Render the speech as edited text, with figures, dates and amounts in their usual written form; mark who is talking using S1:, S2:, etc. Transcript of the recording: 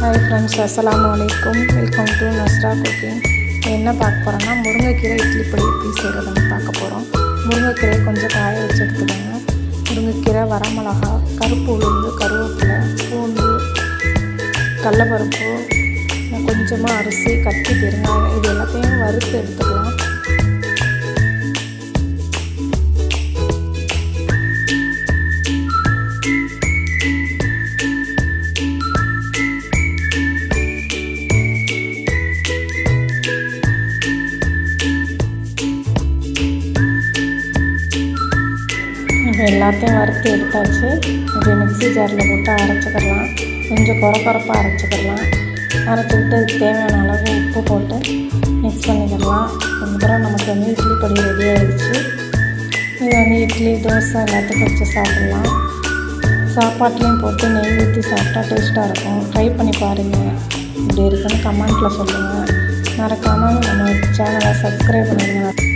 S1: Hi friends, அஸ்ஸலாமு அலைக்கும். Welcome to Nasra cooking. என்ன பார்க்க போகிறோன்னா முருங்கைக்கீரை இட்லி பொடி எப்படி செய்கிறதுன்னு பார்க்க போகிறோம். முருங்கைக்கீரை கொஞ்சம் காய வச்சு எடுத்துக்கோங்க. முருங்கைக்கீரை, வரமிளகா, கருப்பு உளுந்து, கருவேப்பிலை, பூண்டு, கடலப்பருப்பு, கொஞ்சமாக அரிசி, கட்டி பெருங்காயம், இது எல்லாத்தையும் வறுத்து எடுத்துக்கலாம். இப்போ எல்லாத்தையும் வறுத்து எடுத்தாச்சு. இது மிக்ஸி ஜாரில் போட்டு அரைச்சிக்கிடலாம். கொஞ்சம் குறப்பாக அரைச்சிக்கிடலாம். அரைச்சிக்கிட்டு அதுக்கு தேவையான அளவு உப்பு போட்டு மிக்ஸ் பண்ணிக்கிடலாம். அதுக்கப்புறம் நமக்கு இட்லி பொடி ரெடி ஆகிடுச்சு. இது இட்லி, தோசை எல்லாத்துக்கும் வச்சு சாப்பிட்லாம். சாப்பாட்லேயும் போட்டு நெய் ஊற்றி சாப்பிட்டா டேஸ்ட்டாக இருக்கும். ட்ரை பண்ணி பாருங்கள். இப்படி இருக்குன்னு கமெண்ட்டில் சொல்லுங்கள். மறக்காமல் நம்ம சேனலை சப்ஸ்கிரைப் பண்ணிடுங்க.